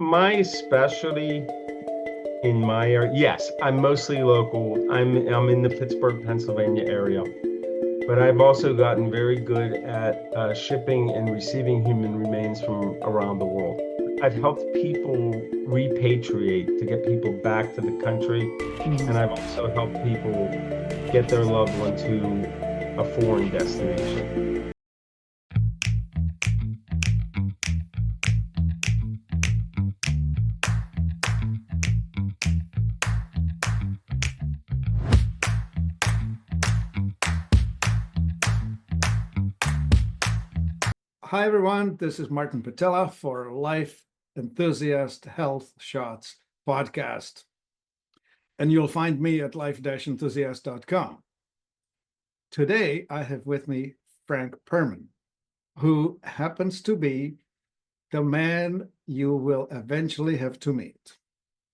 my specialty in my area, yes, I'm mostly local. I'm in the Pittsburgh, Pennsylvania area, but I've also gotten very good at shipping and receiving human remains from around the world. I've helped people repatriate to get people back to the country, and I've also helped people get their loved one to a foreign destination. Hi, everyone. This is Martin Pytela for Life Enthusiast Health Shots podcast. And you'll find me at life-enthusiast.com. Today, I have with me Frank Perman, who happens to be the man you will eventually have to meet,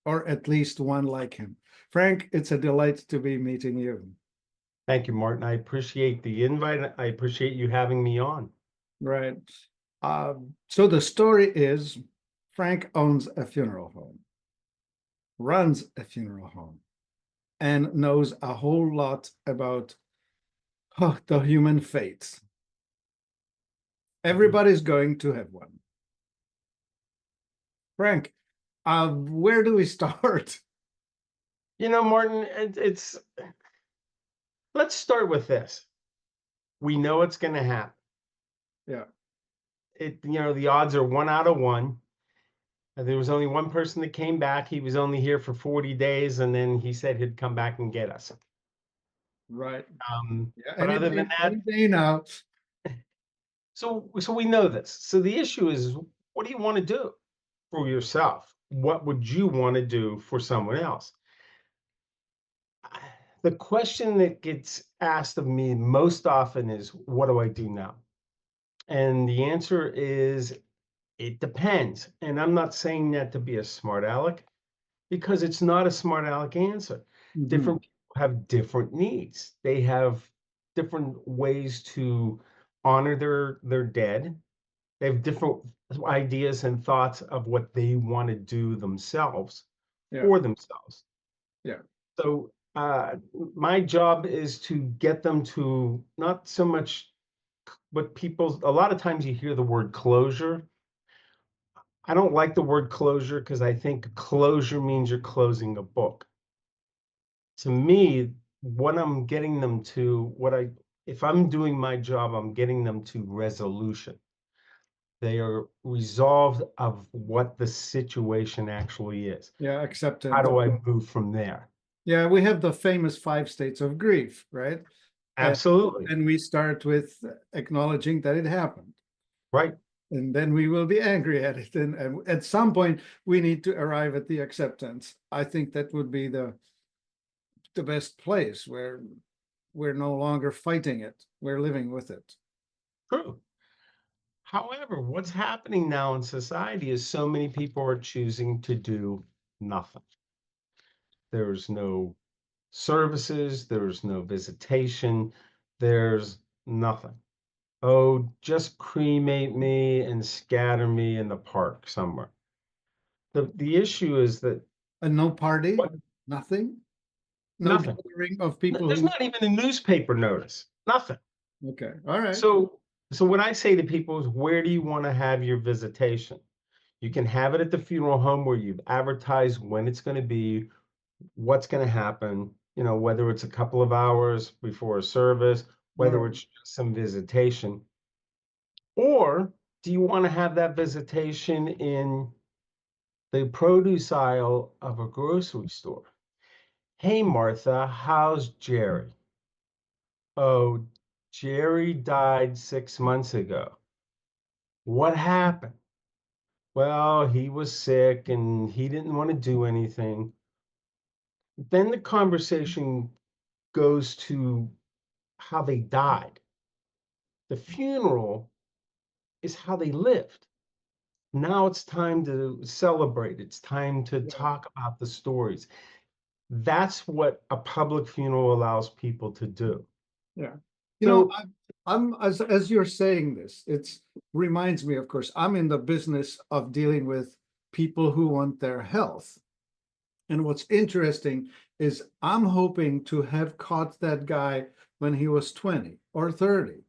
or at least one like him. Frank, it's a delight to be meeting you. Thank you, Martin. I appreciate the invite. I appreciate you having me on. Right. So the story is Frank owns a funeral home, runs a funeral home, and knows a whole lot about the human fate. Everybody's going to have one. Frank, where do we start? Martin, let's start with this. We know it's going to happen. Yeah. The odds are 1 out of 1. There was only one person that came back. He was only here for 40 days, and then he said he'd come back and get us. Right. Yeah, but other than that, any day now. So we know this. So the issue is, what do you want to do for yourself? What would you want to do for someone else? The question that gets asked of me most often is, what do I do now? And the answer is, it depends. And I'm not saying that to be a smart aleck, because it's not a smart aleck answer. Different people have different needs. They have different ways to honor their dead. They have different ideas and thoughts of what they want to do themselves for themselves. Yeah. So my job is to get them to not so much what a lot of times you hear the word closure. I don't like the word closure because I think closure means you're closing a book. To me, what I'm getting them to, if I'm doing my job, I'm getting them to resolution. They are resolved of what the situation actually is. Yeah, acceptance. How do I move from there? Yeah, we have the famous 5 states of grief, right? Absolutely. And we start with acknowledging that it happened. Right. And then we will be angry at it. And at some point, we need to arrive at the acceptance. I think that would be the best place where we're no longer fighting it. We're living with it. True. However, what's happening now in society is so many people are choosing to do nothing. There's no services, there's no visitation, there's nothing. Oh, just cremate me and scatter me in the park somewhere. The issue is that no party, nothing, no nothing. gathering of people. There's not even a newspaper notice. Nothing. Okay, all right. So what I say to people is, where do you want to have your visitation? You can have it at the funeral home where you've advertised when it's going to be, what's going to happen, whether it's a couple of hours before a service, whether it's just some visitation. Or do you want to have that visitation in the produce aisle of a grocery store? Hey, Martha, how's Jerry? Oh, Jerry died 6 months ago. What happened? Well, he was sick and he didn't want to do anything. Then the conversation goes to how they died. The funeral is how they lived. Now it's time to celebrate. It's time to talk about the stories. That's what a public funeral allows people to do. Yeah. I'm as you're saying this, it reminds me, of course, I'm in the business of dealing with people who want their health. And what's interesting is I'm hoping to have caught that guy when he was 20 or 30,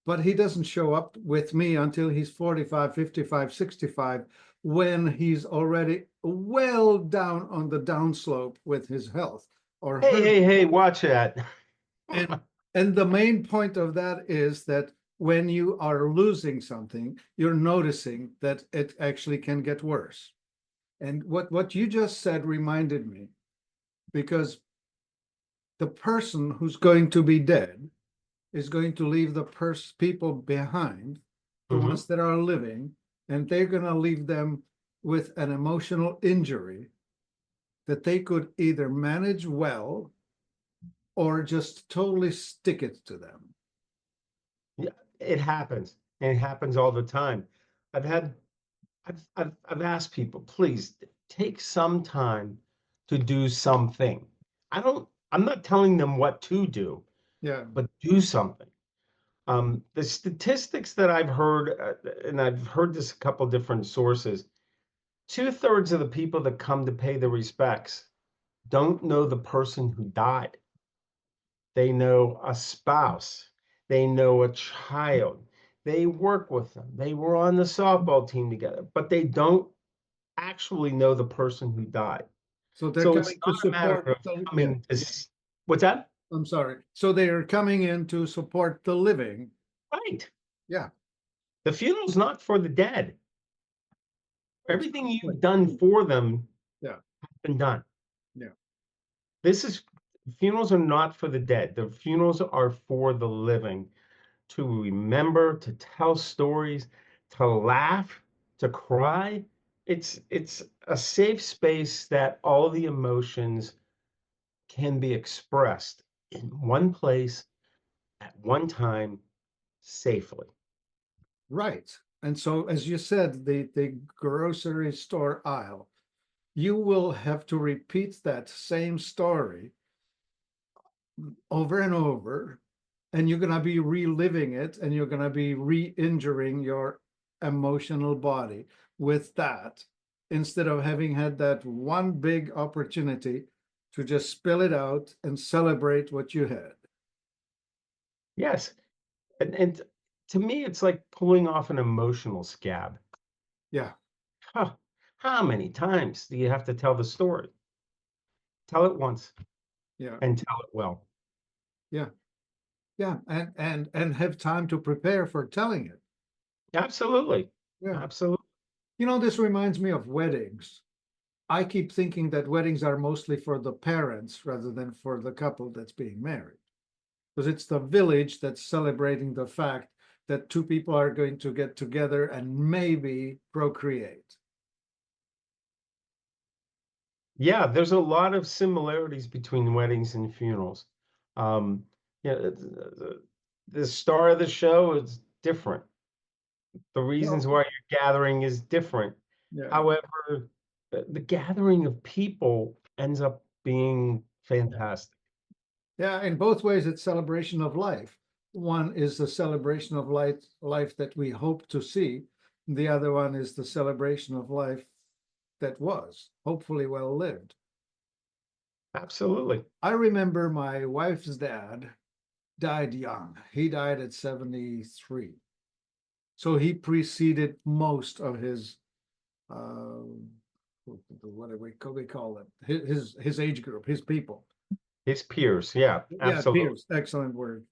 but he doesn't show up with me until he's 45, 55, 65, when he's already well down on the downslope with his health or Hey, her. hey, hey, watch that. And and the main point of that is that when you are losing something, you're noticing that it actually can get worse. And what you just said reminded me, because the person who's going to be dead is going to leave the people behind, the Mhm. ones that are living, and they're going to leave them with an emotional injury that they could either manage well or just totally stick it to them. Yeah, it happens, and it happens all the time. I've had, I've asked people, please take some time to do something. I'm not telling them what to do, Yeah. but do something. The statistics that I've heard, and I've heard this a couple different sources, 2/3 of the people that come to pay their respects don't know the person who died. They know a spouse, they know a child, they work with them, they were on the softball team together, but they don't actually know the person who died. So they're So it's coming to not a matter support of the, yeah, coming to what's that? I'm sorry. So they are coming in to support the living. Right. Yeah, The funeral's not for the dead. Everything exactly. you've done for them Yeah, has been done. yeah. This is Funerals are not for the dead. The funerals are for the living, to remember, to tell stories, to laugh, to cry. It's a safe space that all the emotions can be expressed in one place at one time safely. Right. And so, as you said, the grocery store aisle, you will have to repeat that same story over and over, and you're going to be reliving it, and you're going to be re-injuring your emotional body with that, instead of having had that one big opportunity to just spill it out and celebrate what you had. Yes. And to me, it's like pulling off an emotional scab. Yeah, Huh. How many times do you have to tell the story? Tell it once yeah, and tell it well. yeah, yeah, and have time to prepare for telling it. Absolutely. Yeah. Absolutely. You know, this reminds me of weddings. I keep thinking that weddings are mostly for the parents rather than for the couple that's being married, because it's the village that's celebrating the fact that two people are going to get together and maybe procreate. Yeah, there's a lot of similarities between weddings and funerals. Um, yeah, the star of the show is different. The reasons Well, why you're gathering is different. yeah. However, the gathering of people ends up being fantastic. Yeah, in both ways, it's celebration of life. One is the celebration of life that we hope to see. The other one is the celebration of life that was hopefully well lived. Absolutely. I remember my wife's dad died young. He died at 73. So he preceded most of his, uh, what do we call it? His age group, his people. His peers. Yeah, Yeah, absolutely. peers. Excellent word.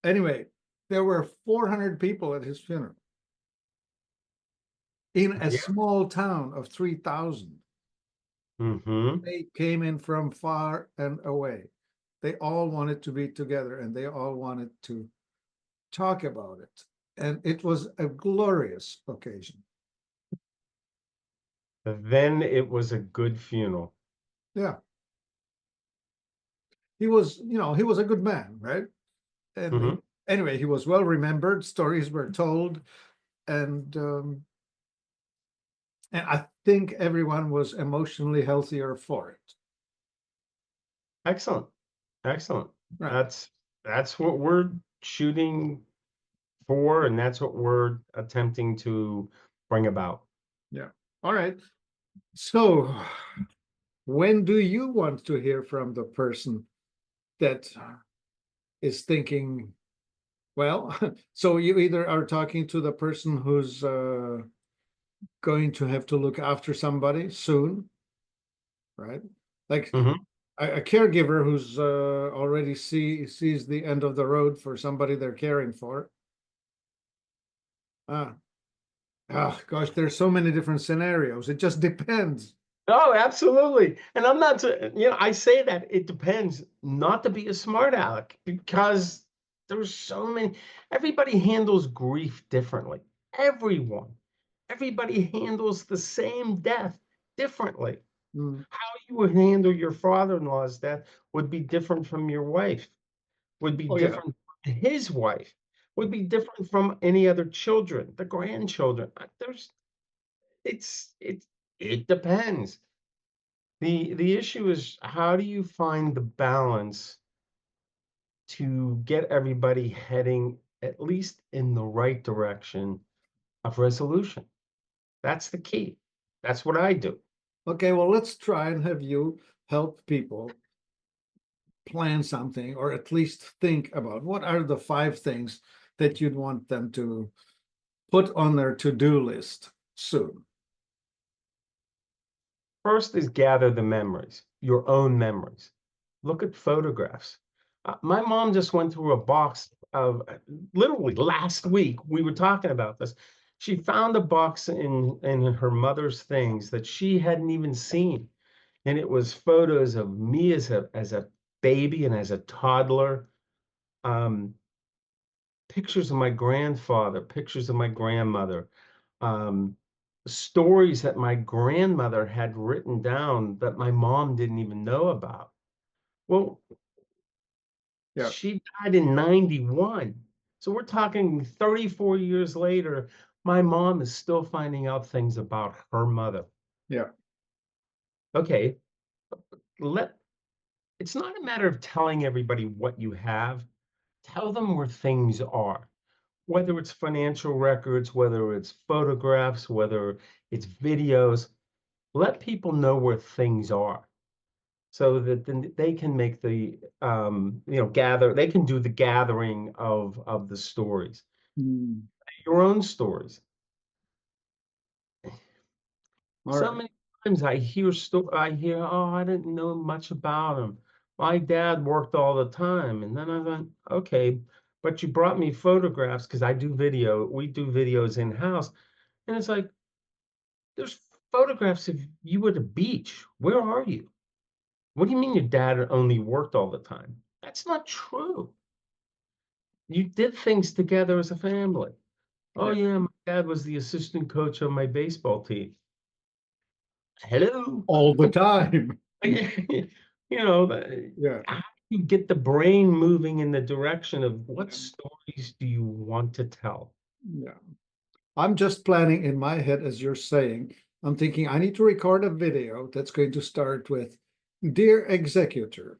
Anyway, there were 400 people at his funeral in a Yeah. small town of 3,000. Hmm. They came in from far and away. They all wanted to be together and they all wanted to talk about it. And it was a glorious occasion. Then it was a good funeral. Yeah. He was a good man, right? And Hmm. anyway, he was well remembered. Stories were told, and and I think everyone was emotionally healthier for it. Excellent. Excellent. Right. That's what we're shooting for, and that's what we're attempting to bring about. Yeah. All right. So, when do you want to hear from the person that is thinking, well, so you either are talking to the person who's going to have to look after somebody soon, right? Like Mhm. a caregiver who's already sees the end of the road for somebody they're caring for. Ah, gosh, there's so many different scenarios. It just depends. Oh, absolutely. And I'm not, I say that it depends not to be a smart aleck because there's so many, everybody handles grief differently. Everyone, everybody handles the same death differently. Mm. How you would handle your father-in-law's death would be different from your wife, would be Oh yeah, different from his wife, would be different from any other children, the grandchildren. It's, it depends. The issue is how do you find the balance to get everybody heading at least in the right direction of resolution? That's the key. That's what I do. okay, well, let's try and have you help people plan something or at least think about what are the 5 things that you'd want them to put on their to-do list soon. First is gather the memories, your own memories. Look at photographs. My mom just went through a box of literally last week. We were talking about this. She found a box in her mother's things that she hadn't even seen, and it was photos of me as a baby and as a toddler. Um, Pictures of my grandfather, pictures of my grandmother, um, stories that my grandmother had written down that my mom didn't even know about. Well, Yeah, she died in 91. So we're talking 34 years later. My mom is still finding out things about her mother. yeah. Okay, let it's not a matter of telling everybody what you have. Tell them where things are, whether it's financial records, whether it's photographs, whether it's videos. Let people know where things are so that then they can make the gather, they can do the gathering of the stories, Mm, your own stories. all So right. many times I hear, oh, I didn't know much about him. My dad worked all the time. And then I went, okay, but you brought me photographs because we do videos in house. And it's like, there's photographs of you at a beach. Where are you? What do you mean your dad only worked all the time? That's not true. You did things together as a family. Oh Yeah, yeah, my dad was the assistant coach of my baseball team. Hello. all the time. You know, Yeah, how do you get the brain moving in the direction of what yeah, stories do you want to tell? yeah. I'm just planning in my head as you're saying. I'm thinking I need to record a video that's going to start with, "Dear executor,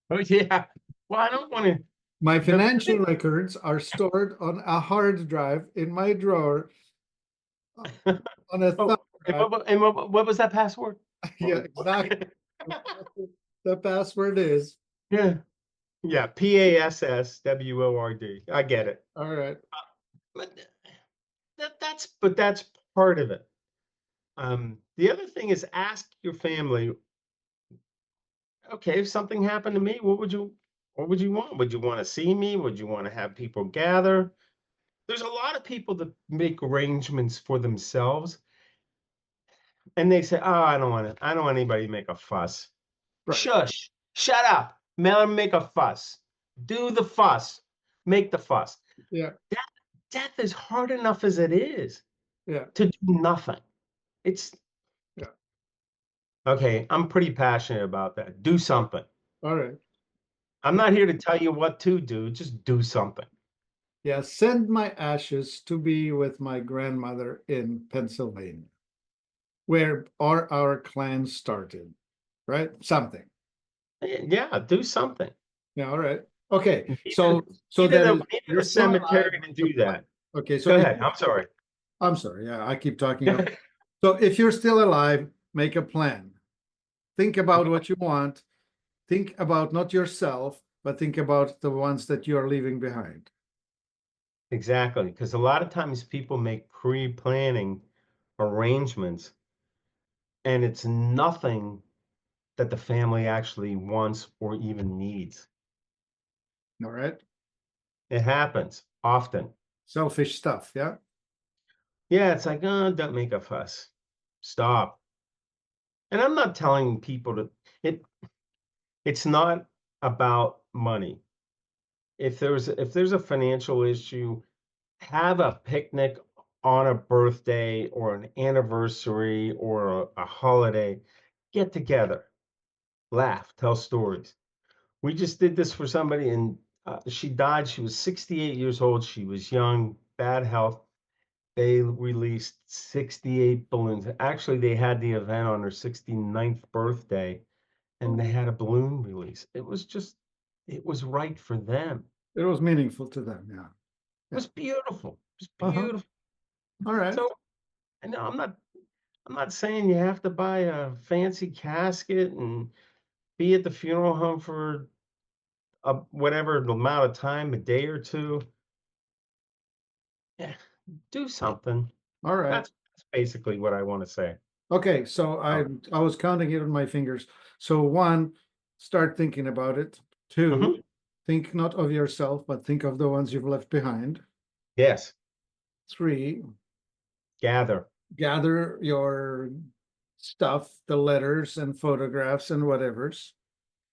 Oh yeah. Well, I don't want to. my The financial thing, records are stored on a hard drive in my drawer on a thumb oh, and drive." what was that password? Yeah, exactly. The password is. Yeah, yeah. PASSWORD. I get it. All right. But but that's part of it. The other thing is ask your family, okay, if something happened to me, what would you want? Would you want to see me? Would you want to have people gather? There's a lot of people that make arrangements for themselves and they say, oh, I don't want anybody to make a fuss. Right. Shush, shut up. Let them make a fuss. Do the fuss. Make the fuss. Yeah. Death, death is hard enough as it is Yeah. to do nothing. It's Yeah. okay. I'm pretty passionate about that. Do Oh, something. all right. I'm not here to tell you what to do. Just do something. Yeah. Send my ashes to be with my grandmother in Pennsylvania, where our clan started. Right. Something. Yeah, do something. Yeah. All right. Okay. Neither, So then neither you're the still alive. cemetery to do that. Okay. So Go if ahead. I'm sorry. I'm sorry. Yeah, I keep talking over. So if you're still alive, make a plan. Think about what you want. Think about not yourself, but think about the ones that you are leaving behind. Exactly, because a lot of times people make pre-planning arrangements and it's nothing that the family actually wants or even needs. All right. It happens often. Selfish stuff. Yeah. Yeah, it's like, oh, don't make a fuss. Stop. And I'm not telling people to it it's not about money. If there's a financial issue, have a picnic on a birthday or an anniversary or a holiday. Get together, laugh, tell stories. We just did this for somebody and she died. She was 68 years old. She was young, bad health. They released 68 balloons. Actually, they had the event on her 69th birthday and they had a balloon release. It was right for them. It was meaningful to them. Yeah. It was beautiful. It was Uh-huh. beautiful. All right. So, I know I'm not saying you have to buy a fancy casket and be at the funeral home for whatever amount of time, a day or two. Yeah, do something. All right. That's basically what I want to say. Okay. So Oh, I was counting it on my fingers. So one, start thinking about it. Two, mhm. think not of yourself, but think of the ones you've left behind. Yes, Three, gather. gather your stuff, the letters and photographs and whatever's.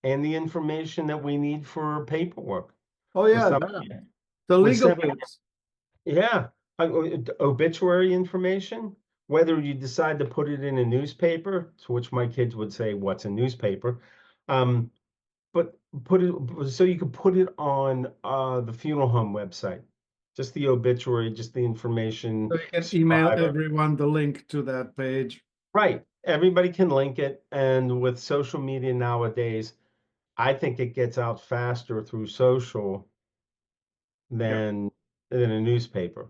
And the information that we need for paperwork. Oh When yeah, some the when legal somebody things. Yeah, obituary information, whether you decide to put it in a newspaper, to which my kids would say, "What's a newspaper?" Um, but put it so you could put it on the funeral home website. Just the obituary, just the information, So you can email survivor. everyone the link to that page. Right. Everybody can link it, and with social media nowadays, I think it gets out faster through social Yeah, than a newspaper.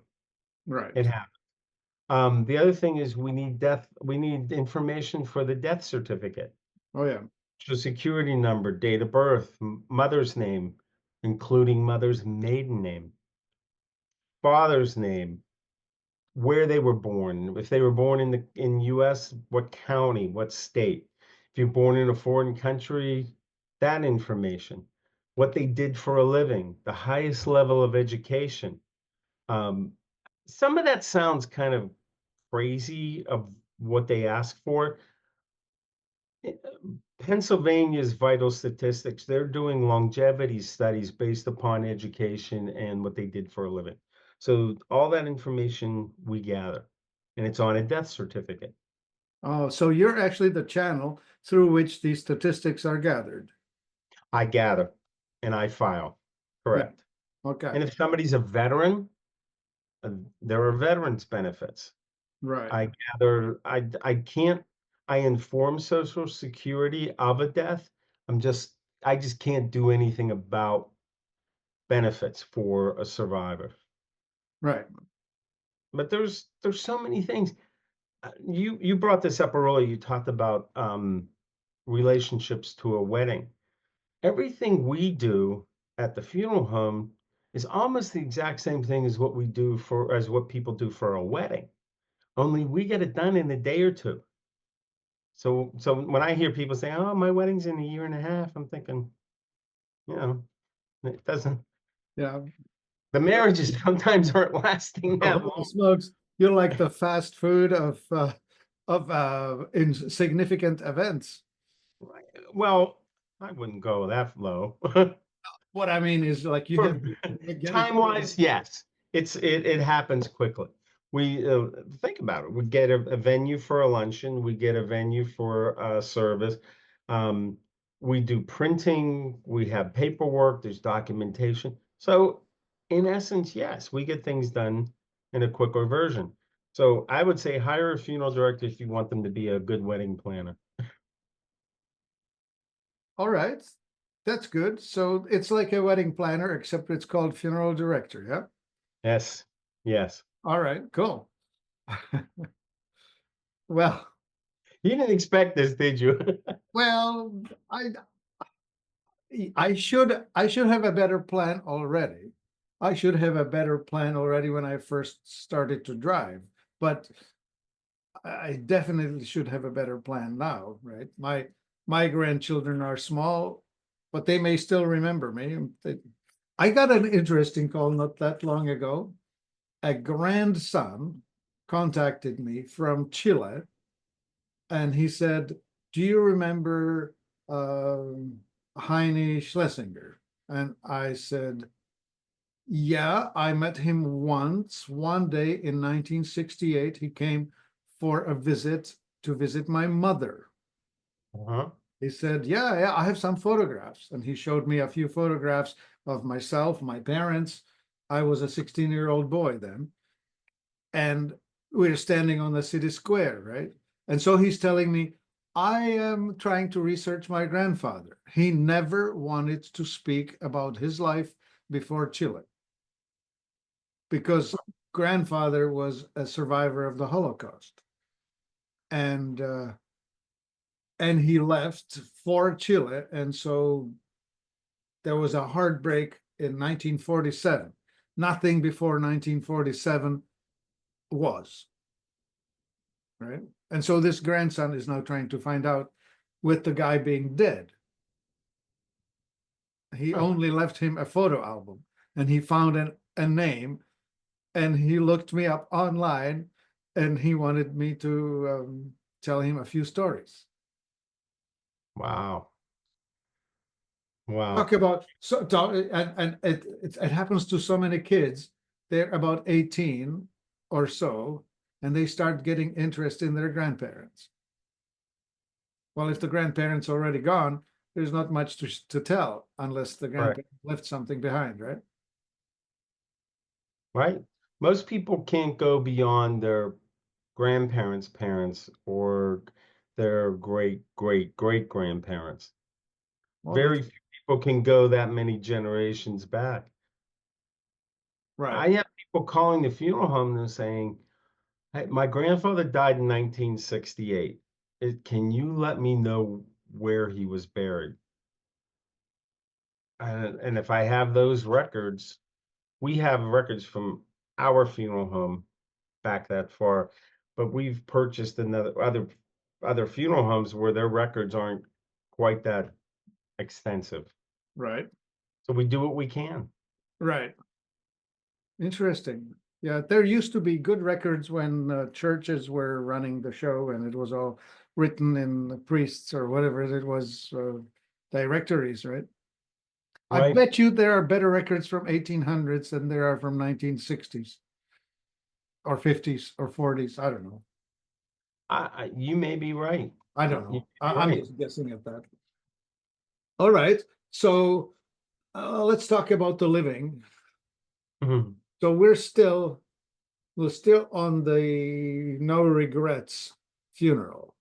right. It happens. The other thing is we need information for the death certificate. Oh yeah, Social security number, date of birth, mother's name, including mother's maiden name, father's name, where they were born. If they were born in the US, what county, what state. If you're born in a foreign country, that information, what they did for a living, the highest level of education. Um, some of that sounds kind of crazy of what they ask for. Pennsylvania's vital statistics, they're doing longevity studies based upon education and what they did for a living. So all that information we gather, and it's on a death certificate. oh, so you're actually the channel through which these statistics are gathered. I gather and I file. Yeah, Correct. okay, And if somebody's a veteran, uh, there are veterans benefits. right, I gather, I can't, I inform Social Security of a death. I just can't do anything about benefits for a survivor. right. But there's so many things. You brought this up earlier. You talked about relationships to a wedding. Everything we do at the funeral home is almost the exact same thing as what we do for as what people do for a wedding. Only we get it done in a day or two. So when I hear people say, "Oh, my wedding's in a year and a half," I'm thinking, you know, it doesn't. Yeah. The marriages sometimes aren't lasting Oh, that holy long. smokes. You're like the fast food of insignificant events. Right. Well, I wouldn't go that low. What I mean is like you For have to get it. time wise, yes, it happens quickly. We think about it. We get a venue for a luncheon. We get a venue for a service. Um, we do printing. We have paperwork. There's documentation. So, in essence, yes, we get things done in a quicker version. So, I would say hire a funeral director if you want them to be a good wedding planner. All right. That's good. So it's like a wedding planner, except it's called funeral director. Yeah. Yes, yes. All right, cool. Well, You didn't expect this, did you? well, I should have a better plan already. I should have a better plan already when I first started to drive, but I definitely should have a better plan now, right? My grandchildren are small, but they may still remember me. I got an interesting call not that long ago. A grandson contacted me from Chile, and he said, "Do you remember Heine Schlesinger?" And I said, "Yeah, I met him once, one day in 1968. He came for a visit to visit my mother." Uh-huh. He said, "Yeah, yeah, I have some photographs." And he showed me a few photographs of myself, my parents. I was a 16-year-old boy then. And we were standing on the city square, right? And so he's telling me, "I am trying to research my grandfather. He never wanted to speak about his life before Chile because grandfather was a survivor of the Holocaust. And he left for Chile. And so there was a heartbreak in 1947. Nothing before 1947 was, right? And so this grandson is now trying to find out, with the guy being dead, he Huh. only left him a photo album, and he found a name, and he looked me up online, and he wanted me to tell him a few stories. Wow. Wow. Talk about and it happens to so many kids. They're about 18 or so, and they start getting interest in their grandparents. Well, if the grandparents already gone, there's not much to tell unless the Right. grandparents left something behind, right? Right. Most people can't go beyond their grandparents' parents or their great grandparents. Well, Very that's few people can go that many generations back. right. I have people calling the funeral home and saying, "Hey, my grandfather died in 1968. Can you let me know where he was buried?" And if I have those records, we have records from our funeral home back that far, but we've purchased other funeral homes where their records aren't quite that extensive. Right. So we do what we can. Right. Interesting. Yeah, there used to be good records when churches were running the show, and it was all written in the priests or whatever it was, directories, right? I Right. bet you there are better records from 1800s than there are from 1960s or 50s or 40s. I don't know. You may be right. I don't You know. may be I'm right. just guessing at that. All right. So let's talk about the living. Mhm. So we're still on the no regrets funeral.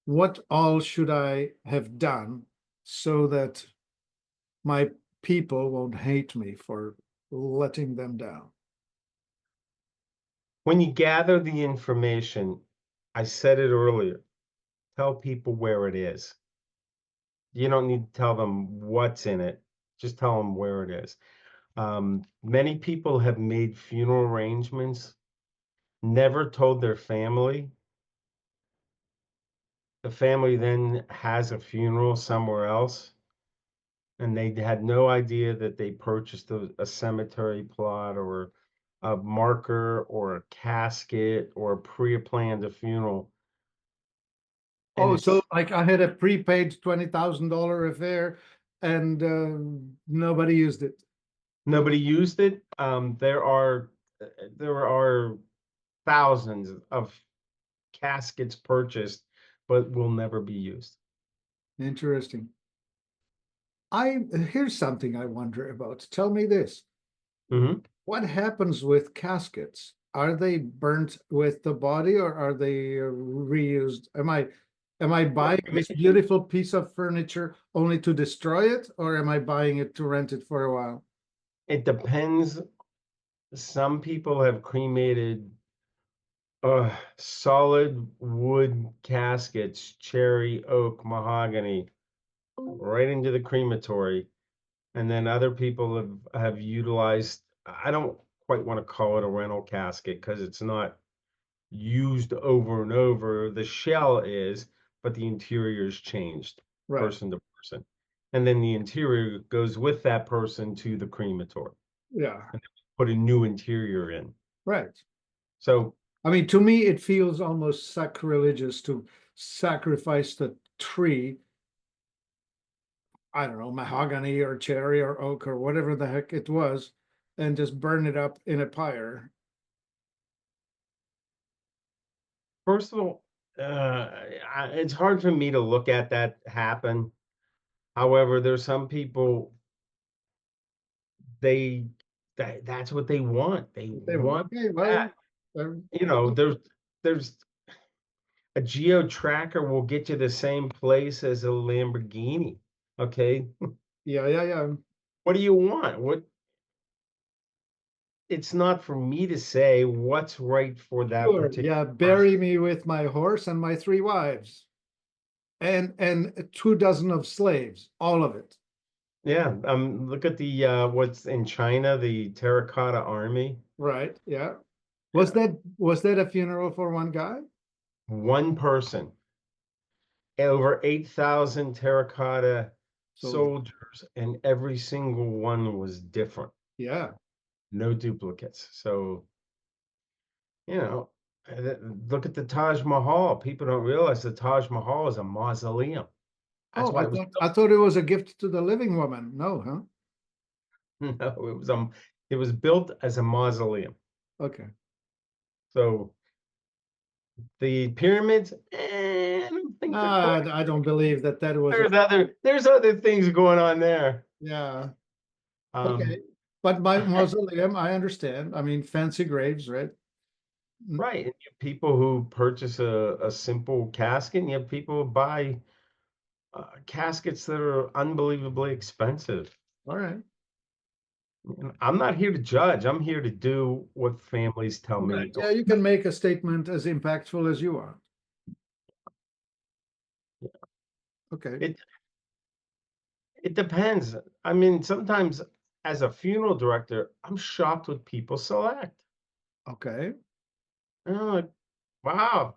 What all should I have done so that my people won't hate me for letting them down? When you gather the information, I said it earlier, tell people where it is. You don't need to tell them what's in it. Just tell them where it is. Many people have made funeral arrangements, never told their family. The family then has a funeral somewhere else, and they had no idea that they purchased a cemetery plot or a marker or a casket or pre-planned a funeral. And Oh, so it's like I had a prepaid $20,000 affair and nobody used it. nobody used it. There are thousands of caskets purchased, but will never be used. Interesting. Here's something I wonder about. Tell me this. Mhm. What happens with caskets? Are they burnt with the body or are they reused? Am I For buying this cremation, beautiful piece of furniture only to destroy it, or am I buying it to rent it for a while? it depends. Some people have cremated Solid wood caskets, cherry, oak, mahogany, right into the crematory. And then other people have utilized, I don't quite want to call it a rental casket because it's not used over and over. The shell is, but the interior is changed Right. person to person. And then the interior goes with that person to the crematory Yeah. and put a new interior in. Right. So I mean, to me, it feels almost sacrilegious to sacrifice the tree. I don't know, mahogany or cherry or oak or whatever the heck it was, and just burn it up in a pyre. first of all, it's hard for me to look at that happen. However, there's some people they that's what they want. They want Okay, well, that. You know, there's a geo tracker will get you the same place as a Lamborghini. Okay. yeah, yeah, yeah. What do you want? What it's not for me to say what's right for that Sure. particular Yeah, person. bury me with my horse and my three wives and 2 dozen of slaves, all of it. Yeah. Look at the what's in China, the terracotta army. Right. Yeah. Was Yeah. that a funeral for one guy? One person, over 8,000 terracotta So soldiers, and every single one was different. yeah. No duplicates. So, you know, look at the Taj Mahal. People don't realize the Taj Mahal is a mausoleum. That's Oh, why it was I thought it was a gift to the living woman. No, huh? built. No, it was built as a mausoleum. Okay. So the pyramids, I don't think they're quite. I don't believe that was a There's other things going on there. yeah. Okay. Um, But my mausoleum, I understand. I mean, fancy graves, right? Mm, right. And you have people who purchase a simple casket, and you have people who buy caskets that are unbelievably expensive. all right. I'm not here to judge. I'm here to do what families tell me Right. to do. Yeah, you can make a statement as impactful as you are. Okay. It it depends. I mean, sometimes as a funeral director, I'm shocked what people select. Okay. And I'm like, wow,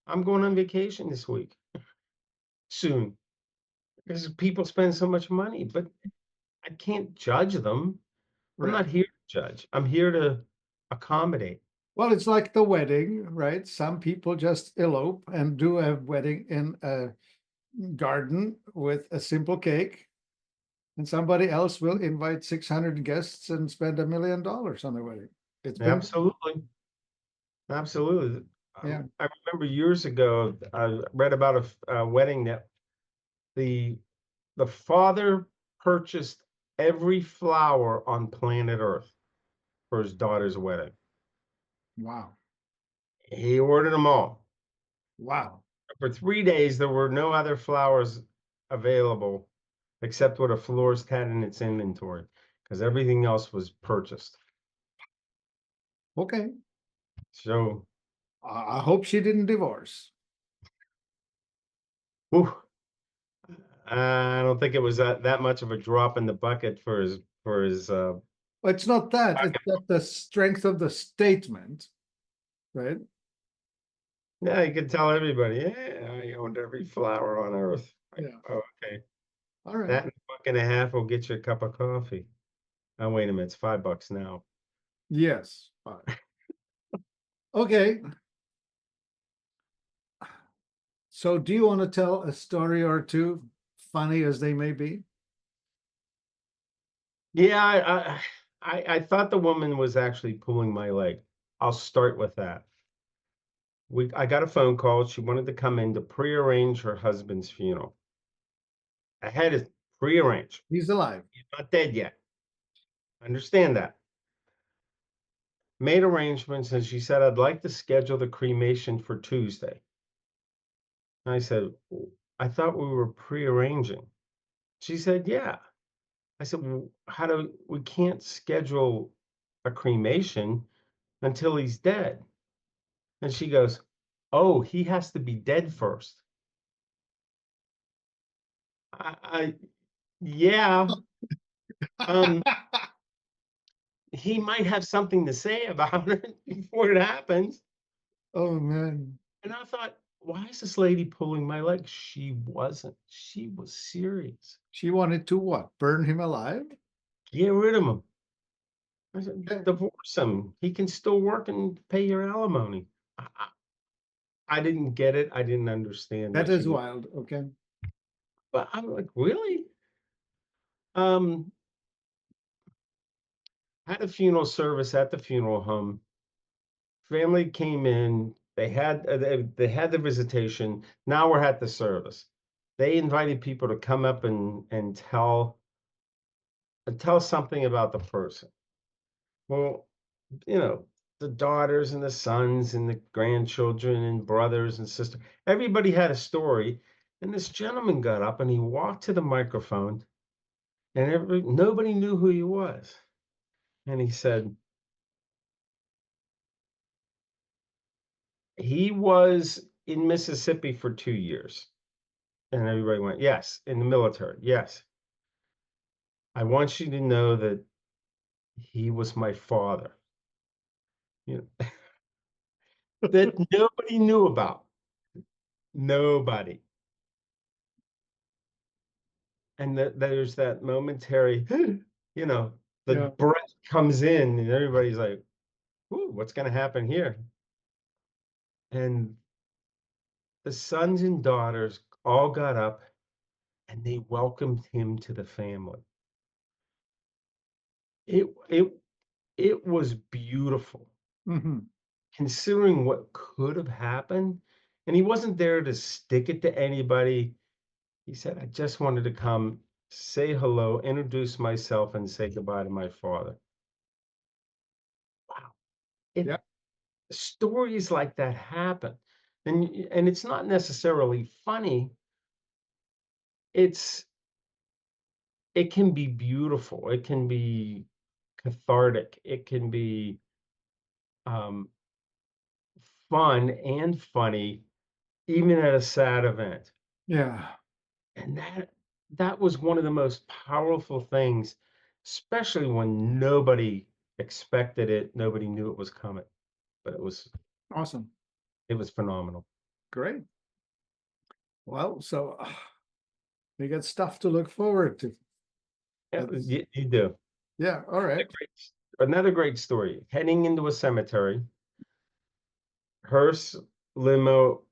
I'm going on vacation this week soon because people spend so much money, but I can't judge them. I'm Right. not here to judge. I'm here to accommodate. Well, it's like the wedding, right? Some people just elope and do a wedding in a garden with a simple cake, and somebody else will invite 600 guests and spend $1 million on the wedding. It's been, Absolutely. Absolutely. yeah. I remember years ago, I read about a wedding that the the father purchased every flower on planet Earth for his daughter's wedding. Wow. He ordered them all. Wow. For 3 days, there were no other flowers available except what a florist had in its inventory, because everything else was purchased. Okay. So, I hope she didn't divorce. whew, I don't think it was that much of a drop in the bucket for his It's not that, it's that the strength of the statement, right? yeah, you could tell everybody, yeah, I owned every flower on earth. Like, Yeah. oh, okay. All right. That and a buck and a half will get you a cup of coffee. Oh, wait a minute, it's $5 now. Yes. All right. Okay. So do you want to tell a story or two, funny as they may be? Yeah, I thought the woman was actually pulling my leg. I'll start with that. I got a phone call. She wanted to come in to prearrange her husband's funeral. I had it prearranged. He's alive. He's not dead yet. Understand that. Made arrangements, and she said, I'd like to schedule the cremation for Tuesday. And I said, I thought we were prearranging. She said, yeah. I said, well, we can't schedule a cremation until he's dead. And she goes, "Oh, he has to be dead first." I yeah, um, he might have something to say about it before it happens. Oh man. And I thought, why is this lady pulling my leg? She wasn't. She was serious. She wanted to what? Burn him alive? Get rid of him. I said, Yeah. divorce him. He can still work and pay your alimony. I didn't get it. I didn't understand That what she is was. wild. Okay. But I'm like, really? Um, had a funeral service at the funeral home. Family came in. They had the visitation. Now we're at the service. They invited people to come up and tell something about the person. Well, you know, the daughters and the sons and the grandchildren and brothers and sisters, everybody had a story. And this gentleman got up and he walked to the microphone, and nobody knew who he was. And he said, he was in Mississippi for 2 years. And everybody went, yes, in the military. Yes. I want you to know that he was my father, you know, that nobody knew about. Nobody. And that there's that momentary, you know, the Yeah. breath comes in and everybody's like, ooh, what's going to happen here? And the sons and daughters all got up and they welcomed him to the family. It, it, it was beautiful Hmm. considering what could have happened. And he wasn't there to stick it to anybody. He said, I just wanted to come, say hello, introduce myself, and say goodbye to my father. Wow. It Yeah. stories like that happen. And it's not necessarily funny. It's it can be beautiful. It can be cathartic. It can be um, fun and funny, even at a sad event. Yeah. And that was one of the most powerful things, especially when nobody expected it, nobody knew it was coming. But Awesome. it was phenomenal. Great. Well, so we got stuff to look forward to. That's You do. yeah. All A right. great, another great story. Heading into a cemetery, hearse limo,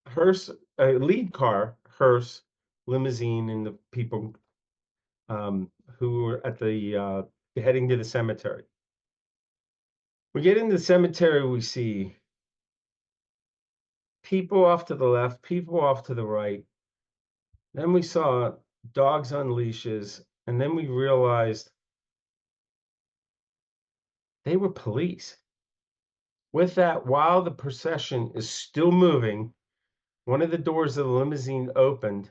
hearse lead car, hearse limousine, and the people who were at the heading to the cemetery. We get into the cemetery, we see people off to the left, people off to the right. Then we saw dogs on leashes, and then we realized they were police. With that, while the procession is still moving, one of the doors of the limousine opened,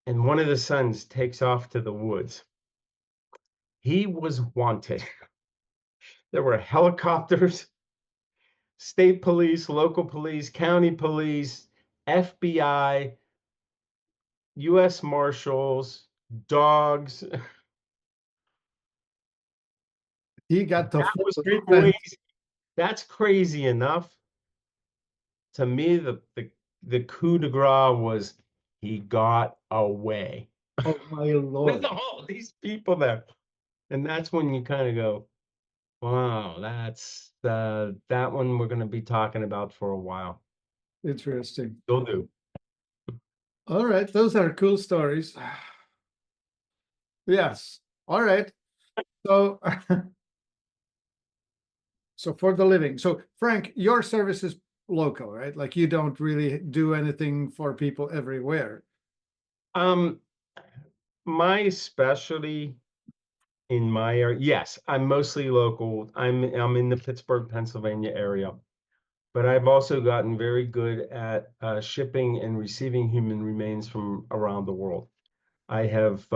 and one of the sons takes off to the woods. He was wanted. There were helicopters, state police, local police, county police, FBI, US Marshals, dogs. He got the That full was revenge. crazy. That's crazy enough. To me, the coup de grace was he got away Oh my with Lord. all these people there. And that's when you kind of go, wow, that's that one we're going to be talking about for a while. Interesting. Will do. All right. Those are cool stories. Yes. All right. So so for the living. So Frank, your service is local, right? Like you don't really do anything for people everywhere. Um, my specialty in my area, yes, I'm mostly local. I'm in the Pittsburgh, Pennsylvania area, but I've also gotten very good at shipping and receiving human remains from around the world. I have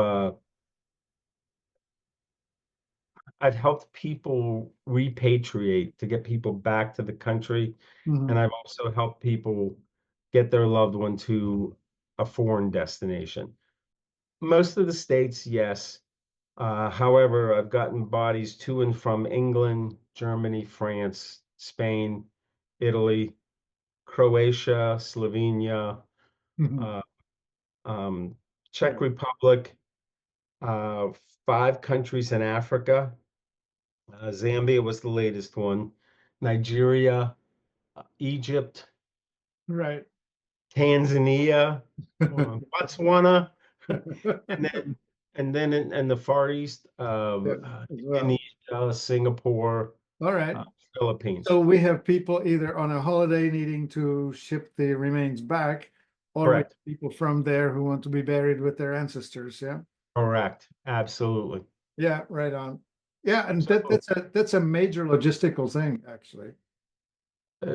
I've helped people repatriate to get people back to the country, and Mhm. I've also helped people get their loved one to a foreign destination. Most of the states, yes. However, I've gotten bodies to and from England, Germany, France, Spain, Italy, Croatia, Slovenia, Mhm. uh, um, Czech Right. Republic, uh, 5 countries in Africa. Zambia was the latest one. Nigeria, Egypt, Right. Tanzania, Botswana, and then in the Far East, Yeah, as well. Indonesia, Singapore, All right. uh, Philippines. So we have people either on a holiday needing to ship the remains back, or we Correct. have people from there who want to be buried with their ancestors. Yeah. Correct. Absolutely. Yeah, right on. Yeah, and So that's a major logistical thing, actually.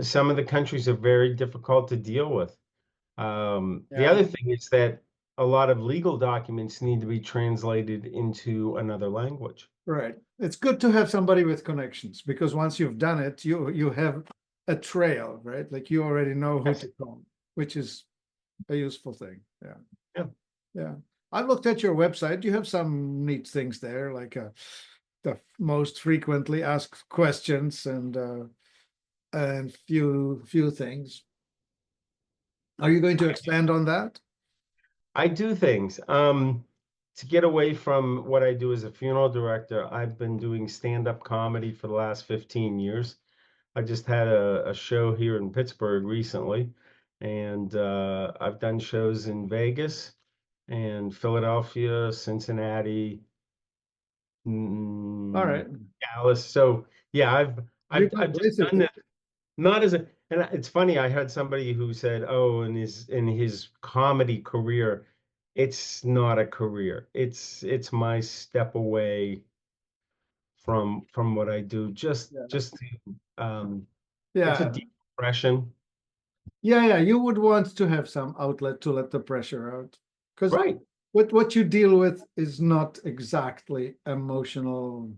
some of the countries are very difficult to deal with. The Yeah, other thing is that a lot of legal documents need to be translated into another language. right. It's good to have somebody with connections because once you've done it, you have a trail, right? Like you already know who Yes. to call, which is a useful thing. Yeah. Yeah. Yeah. I looked at your website. You have some neat things there, like the most frequently asked questions and few things. Are you going to expand on that? I do things. To get away from what I do as a funeral director, I've been doing stand-up comedy for the last 15 years. I just had a show here in Pittsburgh recently, and I've done shows in Vegas and Philadelphia, Cincinnati, All mm, right. Dallas. So yeah, You've I've done just done basically. that. Not as a, and it's funny. I had somebody who said, "Oh, in his comedy career, it's not a career. It's my step away from what I do. Yeah. Just to, it's a Yeah. decompression." Yeah, yeah. You would want to have some outlet to let the pressure out. Because Right. what you deal with is not exactly emotional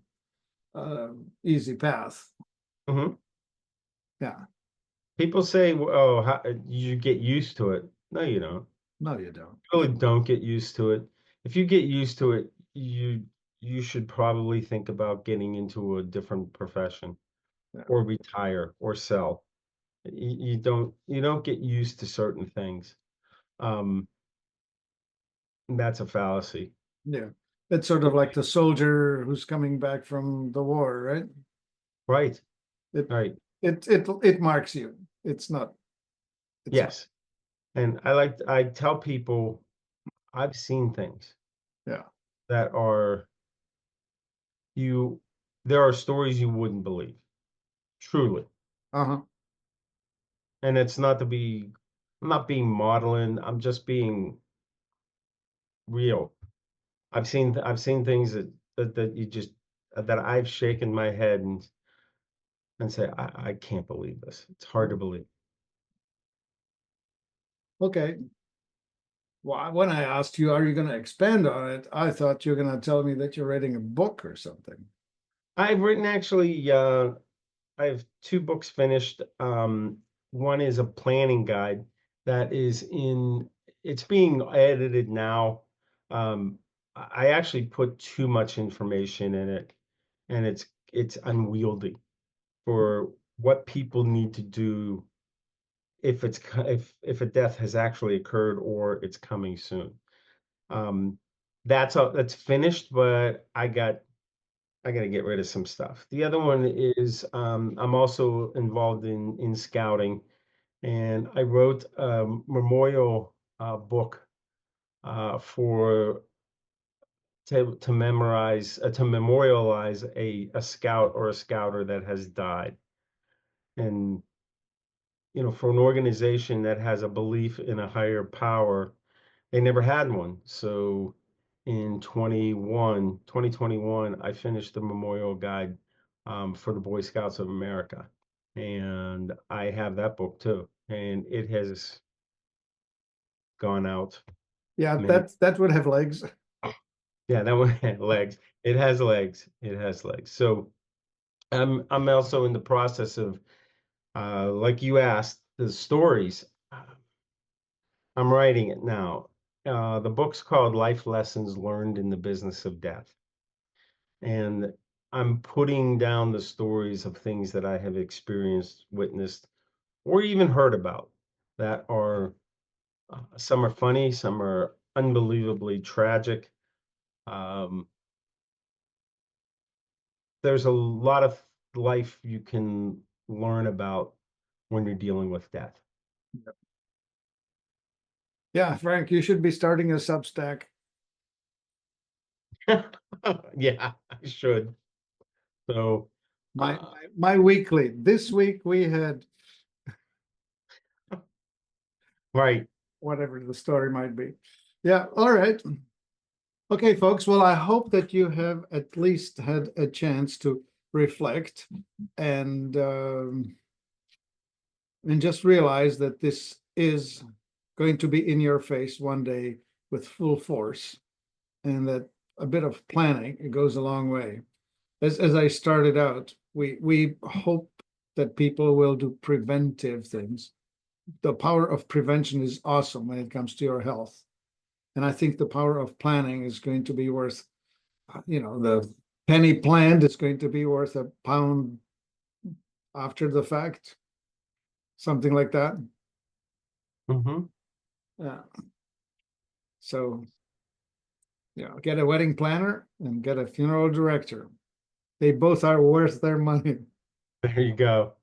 easy path. Hmm. Yeah. People say, "Oh, you get used to it." No, you don't. No, you don't. You really don't get used to it. If you get used to it, you should probably think about getting into a different profession Yeah. or retire or sell. You don't get used to certain things. Um, that's a fallacy. Yeah. It's sort of like the soldier who's coming back from the war, right? Right, It right. it marks you. It's not. Yes. And I tell people I've seen things Yeah. that are you there are stories you wouldn't believe, truly. Uh-huh. And it's not to be I'm not being maudlin, I'm just being real. I've seen things that you just that I've shaken my head and say, I can't believe this. It's hard to believe. Okay. Well, when I asked you, are you going to expand on it? I thought you were going to tell me that you're writing a book or something. I've written actually, I have 2 books finished. One is a planning guide that is it's being edited now. Um, I actually put too much information in it, and it's unwieldy for what people need to do if a death has actually occurred or it's coming soon. Um, that's finished, but I got to get rid of some stuff. The other one is I'm also involved in scouting, and I wrote a memorial book for to memorize to memorialize a scout or a scouter that has died, and for an organization that has a belief in a higher power, they never had one. So in 2021, I finished the memorial guide for the Boy Scouts of America. And I have that book too. And it has gone out Yeah, many. that would have legs. Yeah, that one had legs. It has legs. It has legs. So I'm also in the process of, like you asked, the stories. I'm writing it now. The book's called Life Lessons Learned in the Business of Death. And I'm putting down the stories of things that I have experienced, witnessed, or even heard about that are, some are funny, some are unbelievably tragic. Um, there's a lot of life you can learn about when you're dealing with death. Yeah, Frank, you should be starting a Substack. Yeah, I should. So, My, uh, my weekly. This week we had right. whatever the story might be. Yeah, all right. Okay, folks. Well, I hope that you have at least had a chance to reflect and just realize that this is going to be in your face one day with full force, and that a bit of planning, it goes a long way. As I started out, we hope that people will do preventive things. The power of prevention is awesome when it comes to your health. And I think the power of planning is going to be worth, the penny planned is going to be worth a pound after the fact, something like that. Hmm. Yeah. So, get a wedding planner and get a funeral director. They both are worth their money. There you go.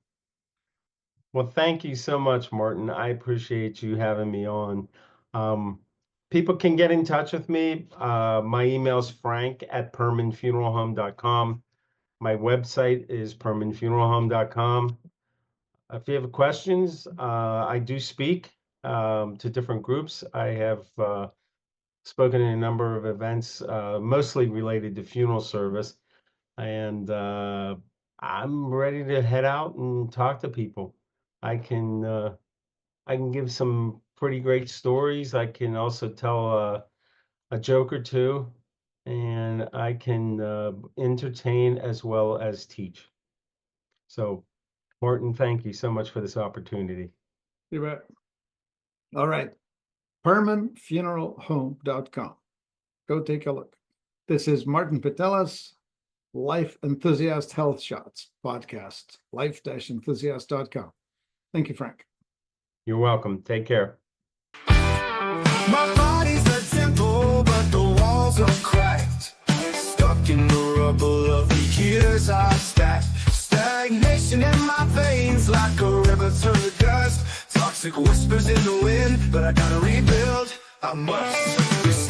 Well, thank you so much, Martin. I appreciate you having me on. Um, People can get in touch with me. My email is frank@permanfuneralhome.com. My website is permanfuneralhome.com. If you have questions, I do speak to different groups. I have spoken in a number of events, mostly related to funeral service, and I'm ready to head out and talk to people. I can I can give some pretty great stories. I can also tell a joke or two, and I can entertain as well as teach. So, Martin, thank you so much for this opportunity. You bet. All right. permanfuneralhome.com. Go take a look. This is Martin Pytela's Life Enthusiast Health Shots podcast, life-enthusiast.com. Thank you, Frank. You're welcome. Take care. My body's a temple, but the walls are cracked. Stuck in the rubble of the years I've stacked. Stagnation in my veins like a river through the dust. Toxic whispers in the wind, but I gotta rebuild. I must.